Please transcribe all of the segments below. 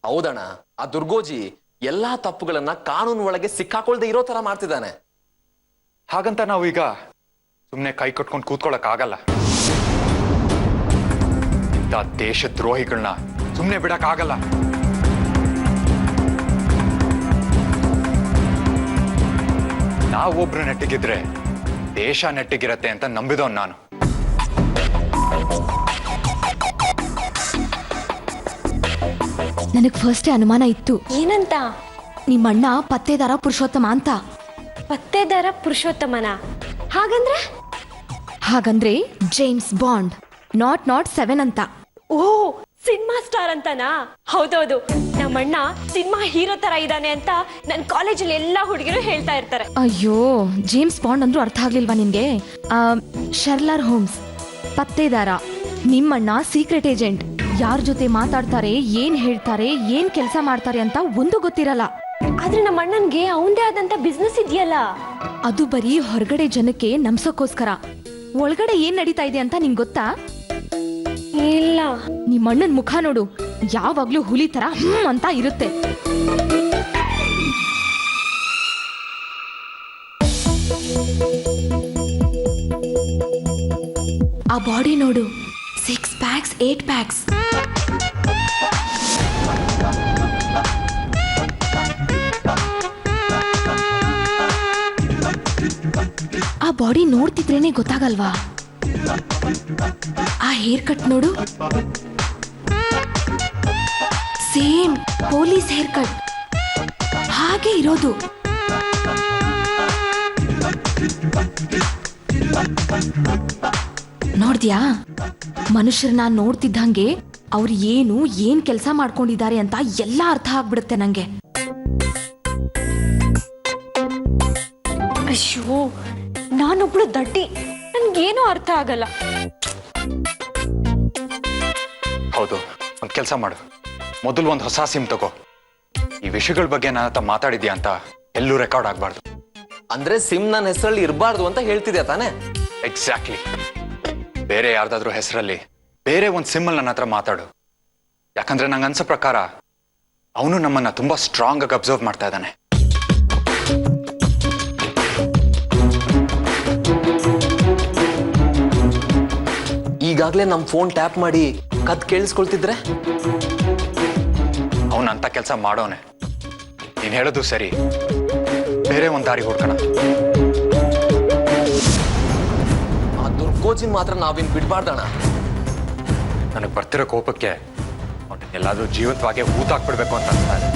ಹೌದಣ್ಣ, ಆ ದುರ್ಗೋಜಿ ಎಲ್ಲಾ ತಪ್ಪುಗಳನ್ನ ಕಾನೂನು ಒಳಗೆ ಸಿಕ್ಕಾಕೊಳ್ದೆ ಇರೋ ತರ ಮಾಡ್ತಿದ್ದಾನೆ. ಹಾಗಂತ ನಾವು ಈಗ ಸುಮ್ನೆ ಕೈ ಕಟ್ಕೊಂಡು ಕೂತ್ಕೊಳ್ಳಕ್ ಆಗಲ್ಲ. ಇಂಥ ದೇಶ ದ್ರೋಹಿಗಳನ್ನ ಸುಮ್ನೆ ಬಿಡಕ್ ಆಗಲ್ಲ. ನಾವೊಬ್ರು ನೆಟ್ಟಿಗಿದ್ರೆ ದೇಶ ನೆಟ್ಟಿಗಿರತ್ತೆ ಅಂತ ನಂಬಿದವನ್ ನಾನು. ನನಗ್ ಫಸ್ಟ್ ಅನುಮಾನ ಇತ್ತು. ಏನಂತ? ನಿಮ್ಮಣ್ಣ ಪತ್ತೇದಾರ ಪುರುಷೋತ್ತಮ ಅಂತ. ಪತ್ತೇದಾರ ಪುರುಷೋತ್ತಮನ? ಹಾಗಂದ್ರೆ ಜೇಮ್ಸ್ ಬಾಂಡ್, ನಾಟ್ 7 ಅಂತ. ಓ, ಸಿನಿಮಾ ಸ್ಟಾರ್ ಅಂತನಾ? ಹೌದೌದು, ನಮ್ಮಣ್ಣ ಸಿನಿಮಾ ಹೀರೋ ತರ ಇದ್ದಾನೆ ಅಂತ ನನ್ ಕಾಲೇಜಲ್ಲಿ ಎಲ್ಲಾ ಹುಡುಗಿರು ಹೇಳ್ತಾ ಇರ್ತಾರೆ. ಅಯ್ಯೋ, ಜೇಮ್ಸ್ ಬಾಂಡ್ ಅಂದ್ರೂ ಅರ್ಥ ಆಗ್ಲಿಲ್ವಾ ನಿನ್ಗೆ? ಶರ್ಲರ್ ಹೋಮ್ಸ್ ಪತ್ತೇದಾರ, ನಿಮ್ಮಣ್ಣ ಸೀಕ್ರೆಟ್ ಏಜೆಂಟ್. ಯಾರ ಜೊತೆ ಮಾತಾಡ್ತಾರೆ, ಏನ್ ಹೇಳ್ತಾರೆ, ಏನ್ ಕೆಲಸ ಮಾಡ್ತಾರೆ ಅಂತ ಒಂದು ಗೊತ್ತಿರಲ್ಲ. ಆದ್ರೆ ನಮ್ಮ ಅಣ್ಣನ್ಗೆ ಅವಂದೇ ಆದಂತ ಬಿಸ್ನೆಸ್ ಇದೆಯಲ್ಲ. ಅದು ಬರೀ ಹೊರಗಡೆ ಜನಕ್ಕೆ ನಮ್ಸಕ್ಕೋಸ್ಕರ. ಒಳಗಡೆ ಏನ್ ನಡೀತಾ ಇದೆ ಅಂತ ನಿಂಗ್ ಗೊತ್ತಾ? ಇಲ್ಲ. ನಿಮ್ಮಣ್ಣನ್ ಮುಖ ನೋಡು, ಯಾವಾಗ್ಲೂ ಹುಲಿ ತರ ಅಂತ ಇರುತ್ತೆ. ಆ ಬಾಡಿ ನೋಡು, 6 ಪ್ಯಾಕ್ಸ್ 8 ಪ್ಯಾಕ್ಸ್. ಆ ಬಾಡಿ ನೋಡ್ತಿದ್ರೇನೆ ಗೊತ್ತಾಗಲ್ವಾ? ಆ ಹೇರ್ ಕಟ್ ನೋಡು, ಸೇಮ್ ಪೊಲೀಸ್ ಹೇರ್ ಕಟ್ ಹಾಗೆ ಇರೋದು. ನೋಡ್ದ್ಯಾ? ಮನುಷ್ಯರನ್ನ ನೋಡ್ತಿದ್ದಂಗೆ ಅವ್ರು ಏನ್ ಕೆಲಸ ಮಾಡ್ಕೊಂಡಿದ್ದಾರೆ ಅಂತ ಎಲ್ಲ ಅರ್ಥ ಆಗ್ಬಿಡುತ್ತೆ ನಂಗೆ. ಅಯ್ಯೋ, ನಾನೊಬ್ಳು ದಡ್ಡಿ, ನನ್ಗೇನೂ ಅರ್ಥ ಆಗಲ್ಲ. ಹೌದು, ಒಂದ್ ಕೆಲಸ ಮಾಡು. ಮೊದಲು ಒಂದು ಹೊಸ ಸಿಮ್ ತಗೋ. ಈ ವಿಷಯಗಳ ಬಗ್ಗೆ ನಾನು ಮಾತಾಡಿದ್ಯಾ ಅಂತ ಎಲ್ಲೂ ರೆಕಾರ್ಡ್ ಆಗ್ಬಾರ್ದು. ಅಂದ್ರೆ ಸಿಮ್ ನನ್ನ ಹೆಸರಲ್ಲಿ ಇರಬಾರ್ದು ಅಂತ ಹೇಳ್ತಿದ್ಯಾ ತಾನೆ? ಎಕ್ಸಾಕ್ಟ್ಲಿ. ಬೇರೆ ಯಾರ್ದಾದ್ರೂ ಹೆಸರಲ್ಲಿ ಬೇರೆ ಒಂದು ಸಿಮ್ ಅಲ್ಲಿ ನನ್ನ ಹತ್ರ ಮಾತಾಡು. ಯಾಕಂದ್ರೆ ನಂಗೆ ಅನ್ಸೋ ಪ್ರಕಾರ ಅವನು ನಮ್ಮನ್ನ ತುಂಬಾ ಸ್ಟ್ರಾಂಗ್ ಆಗಿ ಅಬ್ಸರ್ವ್ ಮಾಡ್ತಾ ಇದ್ದಾನೆ. ಈಗಾಗ್ಲೇ ನಮ್ ಫೋನ್ ಟ್ಯಾಪ್ ಮಾಡಿ ಕತ್ ಕೇಳಿಸ್ಕೊಳ್ತಿದ್ರೆ ಅವನಂತ ಕೆಲಸ ಮಾಡೋನೆ. ನೀನ್ ಹೇಳೋದು ಸರಿ, ಬೇರೆ ಒಂದ್ ದಾರಿ ಹುಡ್ಕೋಣ. ಆ ದುರ್ಗೋಜಿನ್ ಮಾತ್ರ ನಾವಿನ್ ಬಿಡ್ಬಾರ್ದಣ್ಣ. ನನಗೆ ಬರ್ತಿರೋ ಕೋಪಕ್ಕೆ ಎಲ್ಲಾದ್ರೂ ಜೀವಂತವಾಗಿ ಹೂತಾಕ್ಬಿಡ್ಬೇಕು ಅಂತ ಅನ್ಸ್ತಾ ಇದೆ.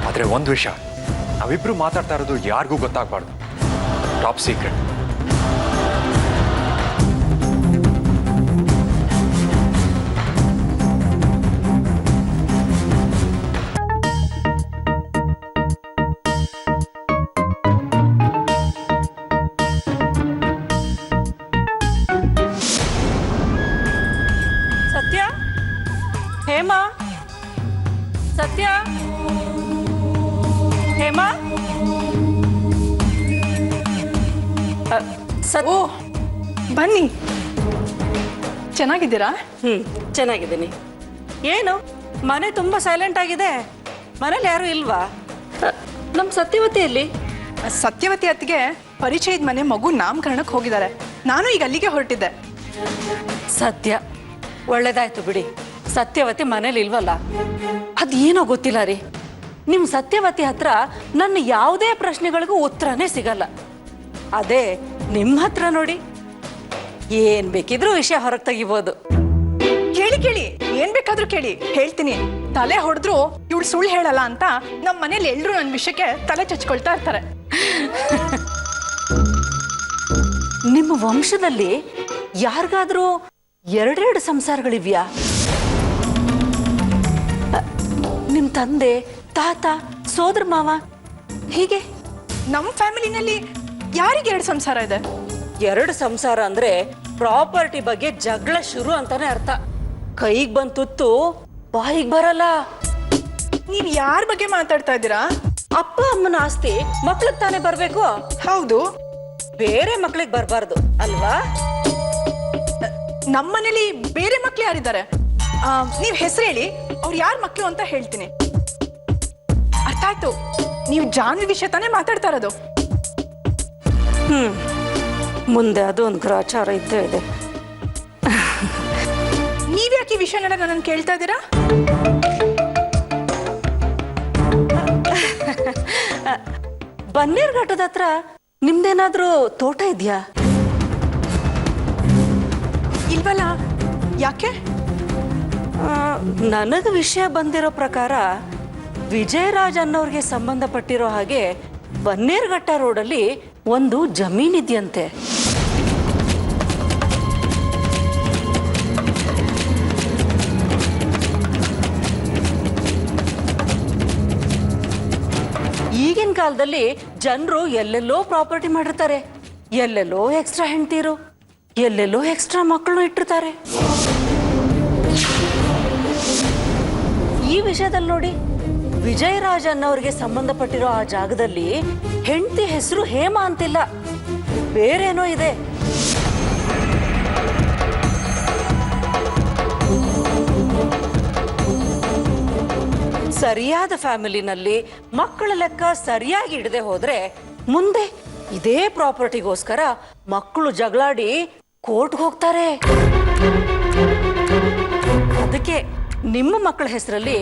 ಆದ್ರೆ ಒಂದ್ ವಿಷಯ, ನಾವಿಬ್ರು ಮಾತಾಡ್ತಾ ಇರೋದು ಯಾರಿಗೂ ಗೊತ್ತಾಗ್ಬಾರ್ದು. Top secret. ಸತ್ಯ, ಹೇಮಾ, ಸತ್ಯ, ಹೇಮಾ. ಓ, ಬನ್ನಿ. ಚೆನ್ನಾಗಿದ್ದೀರಾ? ಚೆನ್ನಾಗಿದ್ದೀನಿ. ಏನು ಮನೆ ತುಂಬಾ ಸೈಲೆಂಟ್ ಆಗಿದೆ? ಮನೇಲಿ ಯಾರು ಇಲ್ವಾ? ನಮ್ಮ ಸತ್ಯವತಿಯಲ್ಲಿ? ಸತ್ಯವತಿ ಅತ್ತಿಗೆ ಪರಿಚಯದ ಮನೆ ಮಗು ನಾಮಕರಣಕ್ಕೆ ಹೋಗಿದ್ದಾರೆ. ನಾನು ಈಗ ಅಲ್ಲಿಗೆ ಹೊರಟಿದ್ದೆ. ಸತ್ಯ, ಒಳ್ಳೇದಾಯ್ತು ಬಿಡಿ. ಸತ್ಯವತಿ ಮನೇಲಿ ಇಲ್ವಲ್ಲ? ಅದೇನೋ ಗೊತ್ತಿಲ್ಲ ರೀ, ನಿಮ್ಮ ಸತ್ಯವತಿ ಹತ್ರ ನನ್ನ ಯಾವುದೇ ಪ್ರಶ್ನೆಗಳಿಗೂ ಉತ್ತರನೇ ಸಿಗಲ್ಲ. ಅದೇ ನಿಮ್ಮ ಹತ್ರ ನೋಡಿ, ಏನ್ ಬೇಕಿದ್ರೂ ವಿಷಯ ಹೊರಗೆ ತೆಗಿಬೋದು. ಕೇಳಿ, ಏನ್ ಬೇಕಾದ್ರೂ ಕೇಳಿ, ಹೇಳ್ತೀನಿ. ತಲೆ ಹೊಡೆದ್ರು ಇವಳು ಸುಳ್ಳು ಹೇಳಲ್ಲ ಅಂತ ನಮ್ಮ ಮನೇಲಿ ಎಲ್ರು ನನ್ನ ವಿಷಯಕ್ಕೆ ತಲೆ ಚಚ್ಕೊಳ್ತಾ ಇರ್ತಾರೆ. ನಿಮ್ಮ ವಂಶದಲ್ಲಿ ಯಾರಿಗಾದ್ರೂ ಎರಡೆರಡು ಸಂಸಾರಗಳಿವ್ಯಾ? ನಿಮ್ ತಂದೆ, ತಾತ, ಸೋದರ ಮಾವ ಹೀಗೆ? ನಮ್ಮ ಫ್ಯಾಮಿಲಿನಲ್ಲಿ ಯಾರಿಗೆ 2 ಸಂಸಾರ ಇದೆ? 2 ಸಂಸಾರ ಅಂದ್ರೆ ಪ್ರಾಪರ್ಟಿ ಬಗ್ಗೆ ಜಗಳ ಶುರು ಅಂತಾನೆ ಅರ್ಥ. ಕೈಗೆ ಬಂದ್ ತುತ್ತು ಬಾಯಿಗೆ ಬರಲ್ಲ. ನೀವ್ ಯಾರ ಬಗ್ಗೆ ಮಾತಾಡ್ತಾ ಇದ್ದೀರಾ? ಅಪ್ಪ ಅಮ್ಮನ ಆಸ್ತಿ ಮಕ್ಳಿಗೆ ತಾನೇ ಬರ್ಬೇಕು. ಹೌದು, ಬೇರೆ ಮಕ್ಳಿಗೆ ಬರ್ಬಾರ್ದು ಅಲ್ವಾ? ನಮ್ಮನೇಲಿ ಬೇರೆ ಮಕ್ಳು ಯಾರಿದ್ದಾರೆ? ನೀವ್ ಹೆಸರು ಹೇಳಿ, ಅವ್ರು ಯಾರ ಮಕ್ಳು ಅಂತ ಹೇಳ್ತೀನಿ. ಅರ್ಥ ಆಯ್ತು, ನೀವು ಜಾನ್ವಿ ವಿಷಯ ತಾನೇ ಮಾತಾಡ್ತಾ ಇರೋದು? ಮುಂದೆ ಅದು ಒಂದು ಗ್ರಾಚಾರ ಇದ್ದೇ ಇದೆ. ನೀವ್ಯಾಕೆ ಈ ವಿಷಯನೆಲ್ಲ ನನ್ನನ್ನು ಕೇಳ್ತಾ ಇದ್ದೀರಾ? ಬನ್ನೇರ್ಘಟ್ಟದ ಹತ್ರ ನಿಮ್ದೇನಾದ್ರೂ ತೋಟ ಇದೆಯಾ? ಇಲ್ವಲ್ಲ, ಯಾಕೆ? ನನಗೆ ವಿಷಯ ಬಂದಿರೋ ಪ್ರಕಾರ ವಿಜಯರಾಜ್ ಅನ್ನೋರ್ಗೆ ಸಂಬಂಧಪಟ್ಟಿರೋ ಹಾಗೆ ಬನ್ನೇರ್ಘಟ್ಟ ರೋಡಲ್ಲಿ ಒಂದು ಜಮೀನಿದೆಯಂತೆ. ಈಗಿನ ಕಾಲದಲ್ಲಿ ಜನರು ಎಲ್ಲೆಲ್ಲೋ ಪ್ರಾಪರ್ಟಿ ಮಾಡಿರ್ತಾರೆ, ಎಲ್ಲೆಲ್ಲೋ ಎಕ್ಸ್ಟ್ರಾ ಹೆಂಡ್ತೀರು, ಎಲ್ಲೆಲ್ಲೋ ಎಕ್ಸ್ಟ್ರಾ ಮಕ್ಕಳು ಇಟ್ಟಿರ್ತಾರೆ. ಈ ವಿಷಯದಲ್ಲಿ ನೋಡಿ, ವಿಜಯರಾಜ್ ಅನ್ನೋರಿಗೆ ಸಂಬಂಧಪಟ್ಟಿರೋ ಆ ಜಾಗದಲ್ಲಿ ಹೆಂಡತಿ ಹೆಸರು ಹೇಮಾ ಅಂತಿಲ್ಲ, ಬೇರೇನೋ ಇದೆ. ಸರಿಯಾದ ಫ್ಯಾಮಿಲಿನಲ್ಲಿ ಮಕ್ಕಳ ಲೆಕ್ಕ ಸರಿಯಾಗಿ ಇಡದೆ ಹೋದ್ರೆ ಮುಂದೆ ಇದೇ ಪ್ರಾಪರ್ಟಿಗೋಸ್ಕರ ಮಕ್ಕಳು ಜಗಳಾಡಿ ಕೋರ್ಟ್ಗೆ ಹೋಗ್ತಾರೆ. ಅದಕ್ಕೆ ನಿಮ್ಮ ಮಕ್ಕಳ ಹೆಸರಲ್ಲಿ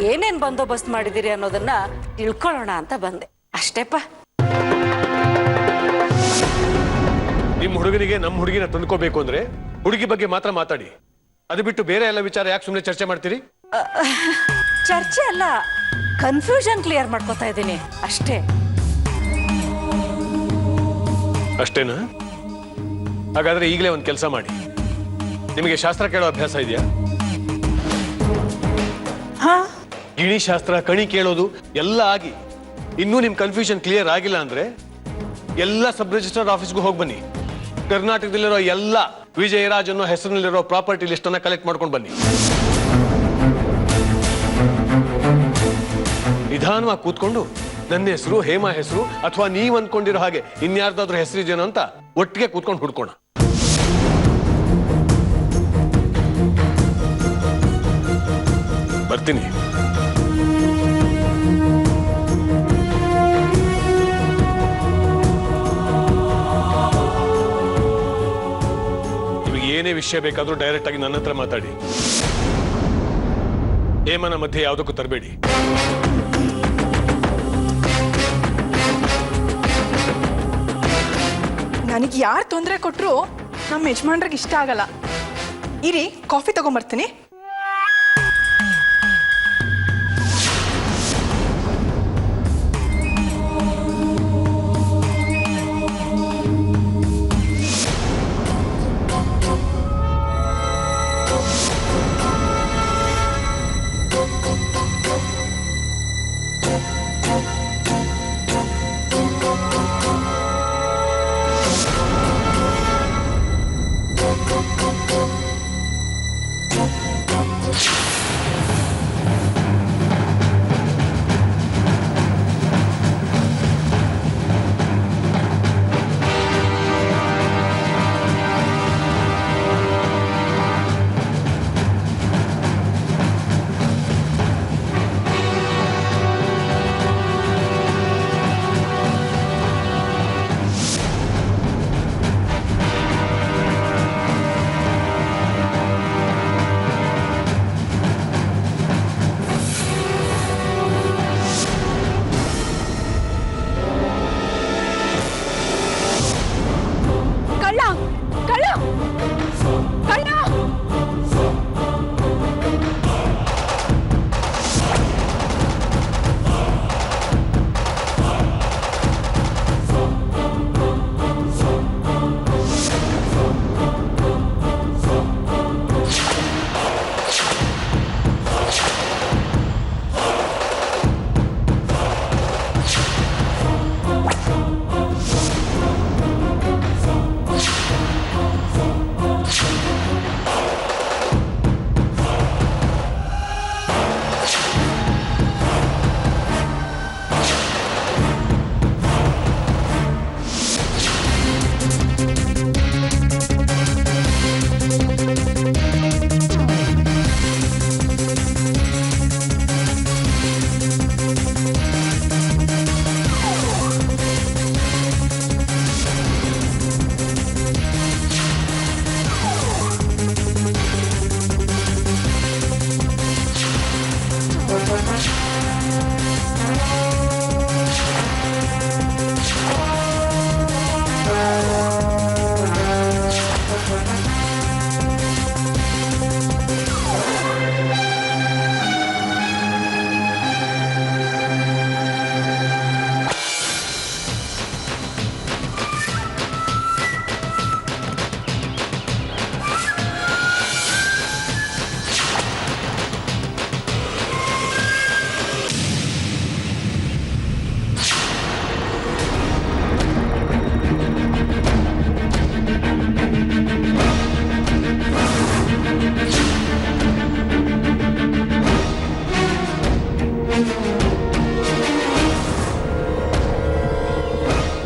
ಏನೇನ್ ಬಂದೋಬಸ್ತ್ ಮಾಡಿದಿರಿ ಅನ್ನೋದನ್ನ ತಿಳ್ಕೊಳ್ಳೋಣ ಅಂತ ಬಂದೆ ಅಷ್ಟೇಪ್ಪ. ನಿಮ್ಮ ಹುಡುಗನಿಗೆ ನಮ್ಮ ಹುಡುಗಿನ ತಂದ್ಕೋಬೇಕು ಅಂದ್ರೆ ಹುಡುಗಿ ಬಗ್ಗೆ ಮಾತ್ರ ಮಾತಾಡಿ, ಅದು ಬಿಟ್ಟು ಬೇರೆ ಎಲ್ಲ ವಿಚಾರ ಯಾಕೆ ಸುಮ್ಮನೆ ಚರ್ಚೆ ಮಾಡ್ತೀರಿ? ಚರ್ಚೆ ಅಲ್ಲ, ಕನ್ಫ್ಯೂಷನ್ ಕ್ಲಿಯರ್ ಮಾಡ್ಕೋತಾ ಇದ್ದೀನಿ ಅಷ್ಟೇ. ಅಷ್ಟೇನಾ? ಹಾಗಾದ್ರೆ ಈಗಲೇ ಒಂದು ಕೆಲಸ ಮಾಡಿ, ನಿಮಗೆ ಶಾಸ್ತ್ರ ಕೇಳೋ ಅಭ್ಯಾಸ ಇದೆಯಾ? ಗಿಣಿ ಶಾಸ್ತ್ರ, ಕಣಿ ಕೇಳೋದು ಎಲ್ಲ ಆಗಿ ಇನ್ನೂ ನಿಮ್ ಕನ್ಫ್ಯೂಷನ್ ಕ್ಲಿಯರ್ ಆಗಿಲ್ಲ ಅಂದ್ರೆ ಎಲ್ಲ ಸಬ್ ರಿಜಿಸ್ಟರ್ ಆಫೀಸ್ಗೂ ಹೋಗಿ ಬನ್ನಿ. ಕರ್ನಾಟಕದಲ್ಲಿರೋ ಎಲ್ಲ ವಿಜಯರಾಜ್ ಅನ್ನೋ ಹೆಸರಿನಲ್ಲಿರೋ ಪ್ರಾಪರ್ಟಿ ಲಿಸ್ಟ್ ಅನ್ನ ಕಲೆಕ್ಟ್ ಮಾಡ್ಕೊಂಡು ಬನ್ನಿ. ನಿಧಾನವಾಗಿ ಕೂತ್ಕೊಂಡು ನನ್ನ ಹೆಸರು, ಹೇಮಾ ಹೆಸರು, ಅಥವಾ ನೀವ್ ಅಂದ್ಕೊಂಡಿರೋ ಹಾಗೆ ಇನ್ಯಾರ್ದಾದ್ರೂ ಹೆಸರಿದೇನೋ ಅಂತ ಒಟ್ಟಿಗೆ ಕೂತ್ಕೊಂಡು ಹುಡ್ಕೋಣ. ಬರ್ತೀನಿ. ನಿಮಗೆ ಏನೇ ವಿಷಯ ಬೇಕಾದ್ರೂ ಡೈರೆಕ್ಟ್ ಆಗಿ ನನ್ನ ಹತ್ರ ಮಾತಾಡಿ. ಹೇಮನ ಮಧ್ಯೆ ಯಾವುದಕ್ಕೂ ತರಬೇಡಿ. ನನಗೆ ಯಾರು ತೊಂದರೆ ಕೊಟ್ಟರು ನಮ್ಮ ಯಜಮಾನ್ರಿಗೆ ಇಷ್ಟ ಆಗಲ್ಲ. ಇರಿ, ಕಾಫಿ ತಗೊಂಬರ್ತೀನಿ.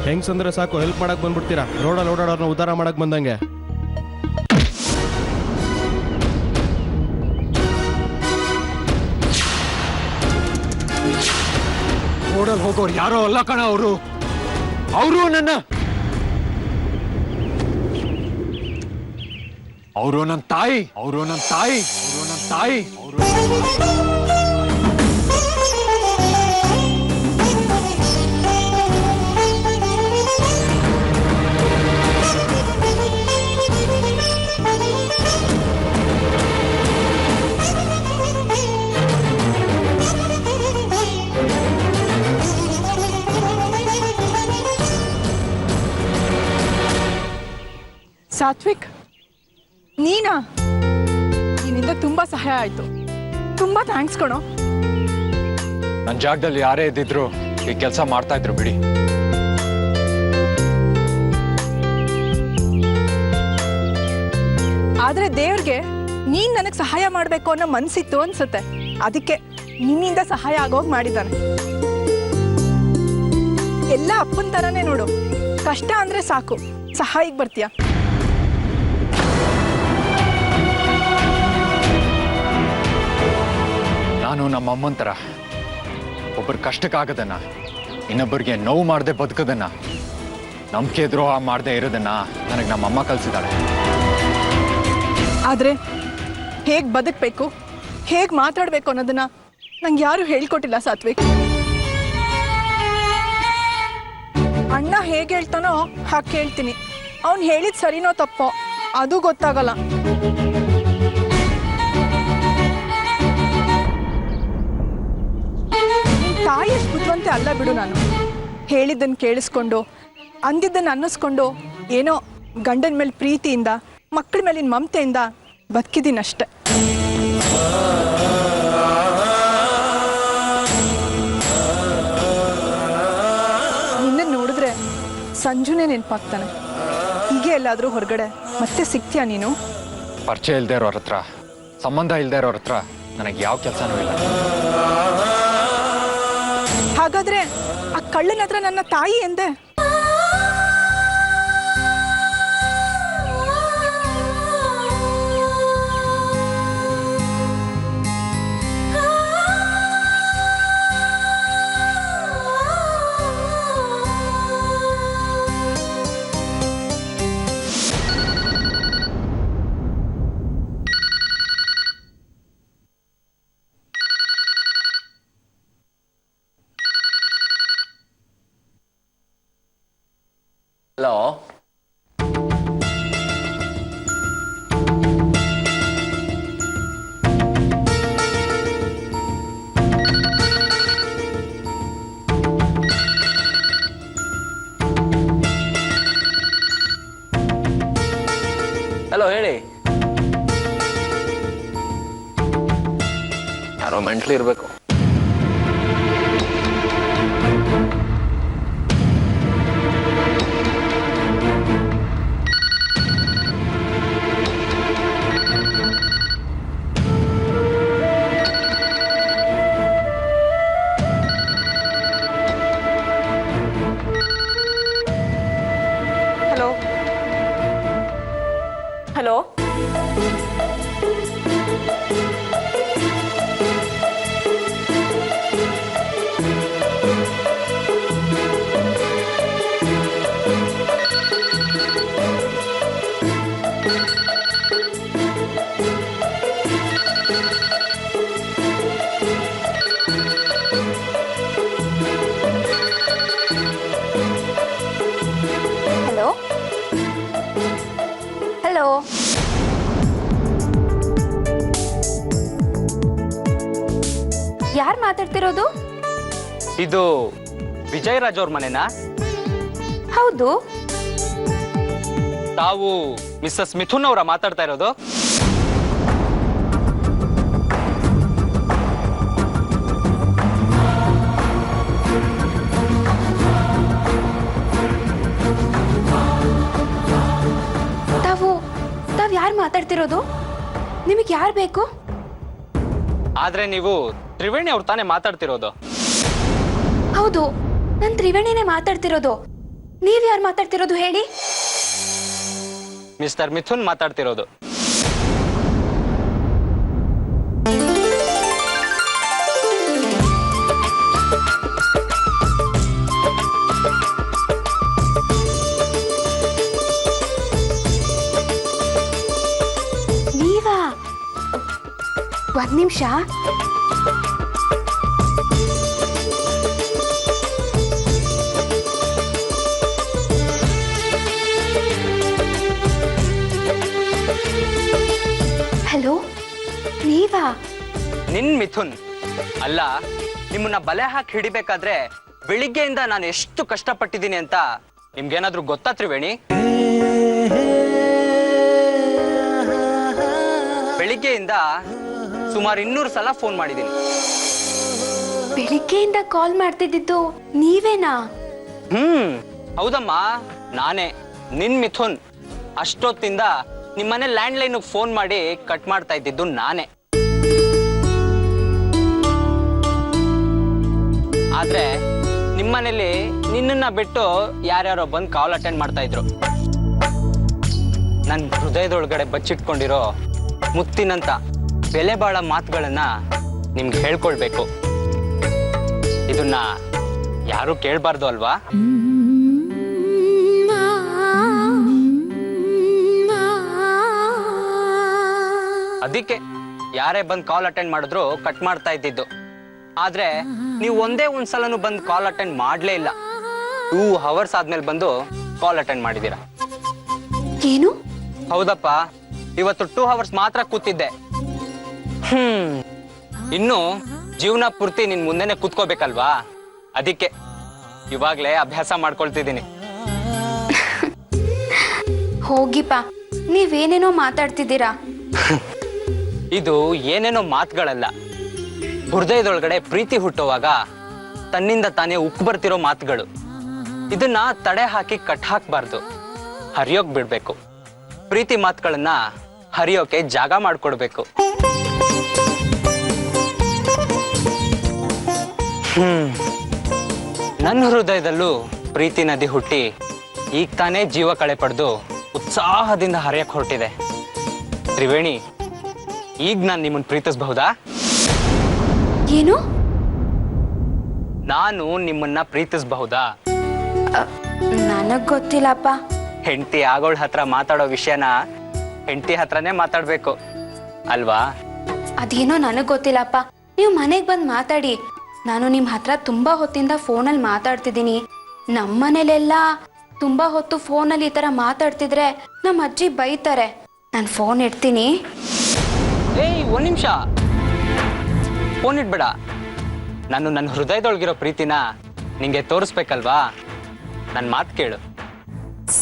ಹೆಂಗ್ಸ್ ಅಂದ್ರೆ ಸಾಕು ಹೆಲ್ಪ್ ಮಾಡಕ್ ಬಂದ್ಬಿಡ್ತೀರಾ. ರೋಡಲ್ಲಿ ಓಡಾಡೋರ್ನ ಉದ್ಧಾರ ಮಾಡಕ್ ಬಂದಂಗೆ. ರೋಡಲ್ಲಿ ಹೋಗೋರು ಯಾರೋ ಅಲ್ಲ ಕಣ ಅವರು. ಅವರು ನನ್ನ ತಾಯಿ. ಅವರು ನನ್ನ ತಾಯಿ. ಸಾತ್ವಿಕ್, ನೀನಾ? ನಿನ್ನಿಂದ ತುಂಬಾ ಸಹಾಯ ಆಯ್ತು. ತುಂಬಾ ಥ್ಯಾಂಕ್ಸ್ ಕಣೋ. ನನ್ನ ಜಾಗದಲ್ಲಿ ಯಾರೇ ಇದ್ದಿದ್ರು ಈ ಕೆಲಸ ಮಾಡ್ತಾ ಇದ್ರು ಬಿಡಿ. ಆದ್ರೆ ದೇವ್ರಿಗೆ ನೀನ್ ನನಗ್ ಸಹಾಯ ಮಾಡ್ಬೇಕು ಅನ್ನೋ ಮನ್ಸಿತ್ತು ಅನ್ಸುತ್ತೆ. ಅದಕ್ಕೆ ನಿನ್ನಿಂದ ಸಹಾಯ ಆಗೋಗ್ ಮಾಡಿದ್ದಾನೆ. ಎಲ್ಲ ಅಪ್ಪನ ತರನೇ ನೋಡು. ಕಷ್ಟ ಅಂದ್ರೆ ಸಾಕು, ಸಹಾಯಕ್ಕೆ ಬರ್ತೀಯ. ನಾನು ನಮ್ಮ ಅಮ್ಮನ ಥರ ಒಬ್ಬರ ಕಷ್ಟಕ್ಕಾಗದನ್ನ, ಇನ್ನೊಬ್ಬರಿಗೆ ನೋವು ಮಾಡದೆ ಬದುಕೋದನ್ನ, ನಂಬಿಕೆ ದ್ರೋಹ ಮಾಡದೆ ಇರೋದನ್ನ ನನಗೆ ನಮ್ಮಮ್ಮ ಕಲಿಸಿದಾಳೆ. ಆದ್ರೆ ಹೇಗ್ ಬದುಕ್ಬೇಕು, ಹೇಗ್ ಮಾತಾಡ್ಬೇಕು ಅನ್ನೋದನ್ನ ನಂಗೆ ಯಾರು ಹೇಳ್ಕೊಟ್ಟಿಲ್ಲ ಸಾತ್ವಿಕ್. ಅಣ್ಣ ಹೇಗೆ ಹೇಳ್ತಾನೋ ಹಾಗೆ ಕೇಳ್ತೀನಿ. ಅವ್ನು ಹೇಳಿದ್ ಸರಿನೋ ತಪ್ಪೋ ಅದು ಗೊತ್ತಾಗಲ್ಲ. ತಾಯಿ ಬುದ್ಧಿವಂತೆ ಅಲ್ಲ ಬಿಡು. ನಾನು ಹೇಳಿದ್ದನ್ನು ಕೇಳಿಸ್ಕೊಂಡು, ಅಂದಿದ್ದನ್ನು ಅನ್ನಿಸ್ಕೊಂಡು, ಏನೋ ಗಂಡನ ಮೇಲೆ ಪ್ರೀತಿಯಿಂದ, ಮಕ್ಕಳ ಮೇಲಿನ ಮಮತೆಯಿಂದ ಬದುಕಿದ್ದೀನಷ್ಟೆ. ನಿನ್ನ ನೋಡಿದ್ರೆ ಸಂಜುನೇ ನೆನಪಾಗ್ತಾನೆ. ಹೀಗೆ ಎಲ್ಲಾದರೂ ಹೊರಗಡೆ ಮತ್ತೆ ಸಿಗ್ತೀಯಾ ನೀನು? ಪರಿಚಯ ಇಲ್ಲದೆ ಇರೋರ ಹತ್ರ, ಸಂಬಂಧ ಇಲ್ಲದೆ ಇರೋರ ಹತ್ರ ನನಗೆ ಯಾವ ಕೆಲಸನೂ ಇಲ್ಲ. ಹಾಗಾದ್ರೆ ಆ ಕಳ್ಳನ ಹತ್ರ ನನ್ನ ತಾಯಿ ಎಂದೆ? ಹಲೋ, ಹಲೋ ಹೇಳಿ. ಯಾರೋ ಮೆಂಟ್ಲಿ ಇರ್ಬೇಕು. ಹಲೋ ಹಲೋ ಹಲೋ, ಯಾರು ಮಾತಾಡ್ತಿರೋದು? ಇದು ವಿಜಯರಾಜ್ ಅವ್ರ ಮನೆನಾ? ಹೌದು. ತಾವು ಮಿಸ್ಸಸ್ ಮಿಥುನ್ ಅವರ ಮಾತಾಡ್ತಾ ಇರೋದು? ತಾವ್ ಯಾರು ಮಾತಾಡ್ತಿರೋದು? ನಿಮಗೆ ಯಾರು ಬೇಕು? ಆದ್ರೆ ನೀವು ತ್ರಿವೇಣಿ ಅವ್ರು ತಾನೇ ಮಾತಾಡ್ತಿರೋದು? ಹೌದು, ನಾನು ತ್ರಿವೇಣಿನೇ ಮಾತಾಡ್ತಿರೋದು. ನೀವ್ ಯಾರು ಮಾತಾಡ್ತಿರೋದು ಹೇಳಿ? ಮಿಸ್ಟರ್ ಮಿಥುನ್ ಮಾತಾಡ್ತಿರೋದು. ನೀವಾ? ಒಂದ್ ನಿಮಿಷ. ಹಲೋ, ನೀವಾ? ನಿನ್ ಮಿಥುನ್ ಅಲ್ಲ. ನಿಮ್ಮನ್ನ ಬಲೆ ಹಾಕಿ ಹಿಡಿಬೇಕಾದ್ರೆ ಬೆಳಿಗ್ಗೆಯಿಂದ ನಾನು ಎಷ್ಟು ಕಷ್ಟಪಟ್ಟಿದ್ದೀನಿ ಅಂತ ನಿಮ್ಗೇನಾದ್ರೂ ಗೊತ್ತಾ ತ್ರಿವೇಣಿ? ಬೆಳಿಗ್ಗೆಯಿಂದ ಸುಮಾರು 200 ಸಲ ಫೋನ್ ಮಾಡಿದ್ದೀನಿ. ಬೆಳಿಗ್ಗೆಯಿಂದ ಕಾಲ್ ಮಾಡ್ತಿದ್ದಿದ್ದು ನೀವೇನಾ? ಹೌದಮ್ಮ, ನಾನೇ ನಿನ್ ಮಿಥುನ್. ಅಷ್ಟೊತ್ತಿಂದ ನಿಮ್ಮನೆ ಲ್ಯಾಂಡ್ಲೈನ್ ಫೋನ್ ಮಾಡಿ ಕಟ್ ಮಾಡ್ತಾ ಇದ್ದಿದ್ದು ನಾನೇ. ಆದ್ರೆ ನಿಮ್ಮನೇಲಿ ನಿನ್ನನ್ನ ಬಿಟ್ಟು ಯಾರ್ಯಾರೋ ಬಂದು ಕಾಲ್ ಅಟೆಂಡ್ ಮಾಡ್ತಾ ಇದ್ರು. ನನ್ನ ಹೃದಯದೊಳಗಡೆ ಬಚ್ಚಿಟ್ಕೊಂಡಿರೋ ಮುತ್ತಿನಂತ ಬೆಲೆ ಬಾಳ ಮಾತುಗಳನ್ನ ನಿಮ್ಗೆ ಹೇಳ್ಕೊಳ್ಬೇಕು. ಇದನ್ನ ಯಾರು ಕೇಳಬಾರ್ದು ಅಲ್ವಾ? ಅದಕ್ಕೆ ಯಾರೇ ಬಂದು ಕಾಲ್ ಅಟೆಂಡ್ ಮಾಡಿದ್ರು ಕಟ್ ಮಾಡ್ತಾ ಇದ್ದಿದ್ದು. ಆದ್ರೆ ನೀವು ಒಂದೇ ಒಂದ್ಸಲನು ಬಂದು ಕಾಲ್ ಅಟೆಂಡ್ ಮಾಡ್ಲೇ ಇಲ್ಲ. 2 ಅವರ್ಸ್ ಆದ್ಮೇಲೆ ಬಂದು ಕಾಲ್ ಅಟೆಂಡ್ ಮಾಡಿದೀರಾ. ಏನು? ಹೌದಪ್ಪ, ಇವತ್ತು 2 ಅವರ್ಸ್ ಮಾತ್ರ ಕೂತಿದ್ದೆ. ಇನ್ನು ಜೀವನ ಪೂರ್ತಿ ನಿನ್ ಮುಂದೆನೆ ಕೂತ್ಕೋಬೇಕಲ್ವಾ? ಅದಕ್ಕೆ ಇವಾಗ್ಲೇ ಅಭ್ಯಾಸ ಮಾಡ್ಕೊಳ್ತಿದ್ದೀನಿ. ಹೋಗಿಪ್ಪ, ನೀವೇನೇನೋ ಮಾತಾಡ್ತಿದ್ದೀರಾ. ಇದು ಏನೇನೋ ಮಾತುಗಳಲ್ಲ. ಹೃದಯದೊಳಗಡೆ ಪ್ರೀತಿ ಹುಟ್ಟುವಾಗ ತನ್ನಿಂದ ತಾನೇ ಉಕ್ಕು ಬರ್ತಿರೋ ಮಾತುಗಳು. ಇದನ್ನ ತಡೆ ಹಾಕಿ ಕಟ್ ಹಾಕ್ಬಾರ್ದು, ಹರಿಯೋಕ್ ಬಿಡ್ಬೇಕು. ಪ್ರೀತಿ ಮಾತುಗಳನ್ನ ಹರಿಯೋಕೆ ಜಾಗ ಮಾಡ್ಕೊಡ್ಬೇಕು. ನನ್ನ ಹೃದಯದಲ್ಲೂ ಪ್ರೀತಿ ನದಿ ಹುಟ್ಟಿ ಈಗ ತಾನೇ ಜೀವ ಕಳೆ ಪಡೆದು ಉತ್ಸಾಹದಿಂದ ಹರಿಯಕ್ ಹೊರಟಿದೆ. ತ್ರಿವೇಣಿ, ಈಗ ನಾನು ನಿಮ್ಮನ್ನು ಪ್ರೀತಿಸಬಹುದಾ? ಏನು? ನಾನು ನಿಮ್ಮನ್ನ ಪ್ರೀತಿಸಬಹುದಾ? ನನಗ್ ಗೊತ್ತಿಲ್ಲಪ್ಪ. ಹೆಂಡತಿ ಆಗೋಳ ಹತ್ರ ಮಾತಾಡೋ ವಿಷಯನ ಹೆಂಡತಿ ಹತ್ರನೇ ಮಾತಾಡ್ಬೇಕು ಅಲ್ವಾ? ಅದೇನೋ ನನಗ್ ಗೊತ್ತಿಲ್ಲಪ್ಪ. ನೀವು ಮನೆಗ್ ಬಂದ್ ಮಾತಾಡಿ. ನಾನು ನಿಮ್ ಹತ್ರ ತುಂಬಾ ಹೊತ್ತಿಂದ ಫೋನಲ್ಲಿ ಮಾತಾಡ್ತಿದ್ದೀನಿ. ನಮ್ಮನೇಲೆಲ್ಲ ತುಂಬಾ ಹೊತ್ತು ಫೋನಲ್ಲಿ ಈ ತರ ಮಾತಾಡ್ತಿದ್ರೆ ನಮ್ಮ ಅಜ್ಜಿ ಬೈತಾರೆ. ನಾನು ಫೋನ್ ಇಡ್ತೀನಿ. ಏಯ್, 1 ನಿಮಿಷ ಫೋನ್ ಇಡ್ಬೇಡ. ನಾನು ನನ್ನ ಹೃದಯದೊಳಗಿರೋ ಪ್ರೀತಿನ ನಿಂಗೆ ತೋರಿಸ್ಬೇಕಲ್ವಾ? ನನ್ನ ಮಾತು ಕೇಳು.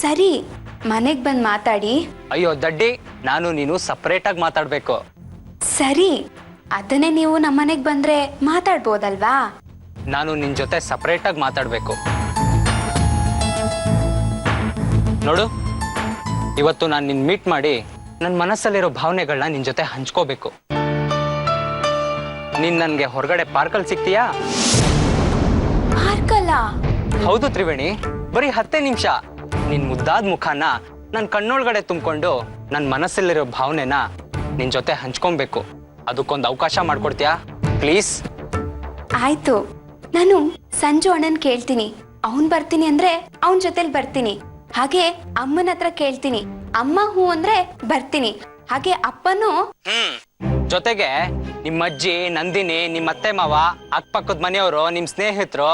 ಸರಿ, ಮನೆಗ್ ಬಂದ್ ಮಾತಾಡಿ. ಅಯ್ಯೋ ದಡ್ಡಿ, ನಾನು ನೀನು ಸಪರೇಟ್ ಆಗಿ ಮಾತಾಡ್ಬೇಕು. ಸರಿ, ಅದನ್ನೇ ನೀವು ನಮ್ಮನೆಗ್ ಬಂದ್ರೆ ಮಾತಾಡ್ಬೋದಲ್ವಾ? ನಾನು ನಿನ್ ಜೊತೆ ಸಪರೇಟ್ ಆಗಿ ಮಾತಾಡ್ಬೇಕು. ನೋಡು, ಇವತ್ತು ನಾನು ನಿನ್ ಮೀಟ್ ಮಾಡಿ ನನ್ನ ಮನಸ್ಸಲ್ಲಿರೋ ಭಾವನೆಗಳನ್ನ ನಿನ್ ಜೊತೆ ಹಂಚ್ಕೋಬೇಕು. ನೀನ್ ನನ್ಗೆ ಹೊರಗಡೆ ಪಾರ್ಕಲ್ಲಿ ಸಿಗ್ತೀಯಾ? ಪಾರ್ಕಲ್ಲ? ಹೌದು ತ್ರಿವೇಣಿ, ಬರೀ 10 ನಿಮಿಷ ನಿನ್ ಮುದ್ದಾದ ಮುಖಾನ ನನ್ ಕಣ್ಣೊಳಗಡೆ ತುಂಬಿಕೊಂಡು ನನ್ನ ಮನಸ್ಸಲ್ಲಿರೋ ಭಾವನೆನ ನಿನ್ ಜೊತೆ ಹಂಚ್ಕೊಬೇಕು. ಅದಕ್ಕೊಂದು ಅವಕಾಶ ಮಾಡ್ಕೊಡ್ತೀಯಾ ಪ್ಲೀಸ್? ಆಯ್ತು, ನಾನು ಸಂಜು ಅಣ್ಣನ್ ಕೇಳ್ತೀನಿ. ಅವನ್ ಬರ್ತೀನಿ ಅಂದ್ರೆ ಅವನ್ ಜೊತೆಲಿ ಬರ್ತೀನಿ. ಹಾಗೆ ಅಮ್ಮನ ಹತ್ರ ಕೇಳ್ತೀನಿ. ಅಮ್ಮ ಹೂ ಅಂದ್ರೆ ಬರ್ತೀನಿ. ಹಾಗೆ ಅಪ್ಪನೂ. ಜೊತೆಗೆ ನಿಮ್ಮ ಅಜ್ಜಿ ನಂದಿನಿ, ನಿಮ್ಮ ಅತ್ತೆ ಮಾವ, ಅಕ್ಕಪಕ್ಕದ ಮನೆಯವರು, ನಿಮ್ ಸ್ನೇಹಿತರು,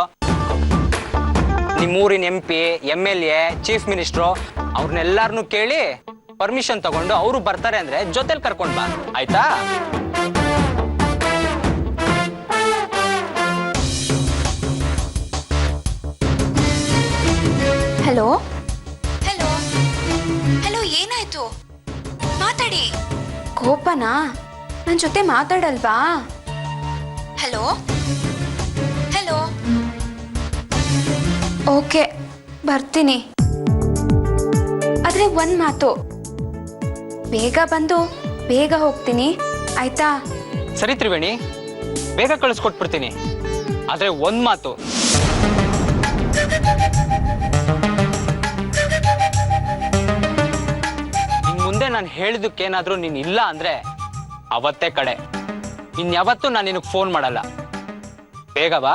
ನಿಮ್ಮೂರಿನ MP, MLA, ಚೀಫ್ ಮಿನಿಸ್ಟ್ರು ಅವ್ರನ್ನೆಲ್ಲಾರನು ಕೇಳಿ ಪರ್ಮಿಷನ್ ತಗೊಂಡು ಅವರು ಬರ್ತಾರೆ ಅಂದ್ರೆ ಜೊತೆಲಿ ಕರ್ಕೊಂಡ್ ಬಾ, ಆಯ್ತಾ? ಹಲೋ ಹಲೋ ಹಲೋ, ಏನಾಯ್ತು? ಮಾತಾಡಿ. ಕೋಪನಾ? ನನ್ನ ಜೊತೆ ಮಾತಾಡಲ್ವಾ? Hello hello. ಓಕೆ, ಬರ್ತೀನಿ. ಆದ್ರೆ ಒಂದ್ ಮಾತು, ಬೇಗ ಬಂದು ಬೇಗ ಹೋಗ್ತೀನಿ, ಆಯ್ತಾ? ಸರಿ ತ್ರಿವೇಣಿ, ಬೇಗ ಕಳಿಸ್ಕೊಟ್ಬಿಡ್ತೀನಿ. ಆದ್ರೆ ಒಂದ್ ಮಾತು, ನಾನು ಹೇಳಿದಕ್ಕೇನಾದ್ರೂ ನೀನ್ ಇಲ್ಲ ಅಂದ್ರೆ ಅವತ್ತೇ ಕಡೆ ಇನ್ಯಾವತ್ತೂ ನಾನು ನಿನಗೆ ಫೋನ್ ಮಾಡಲ್ಲ. ಬೇಗ ಬಾ.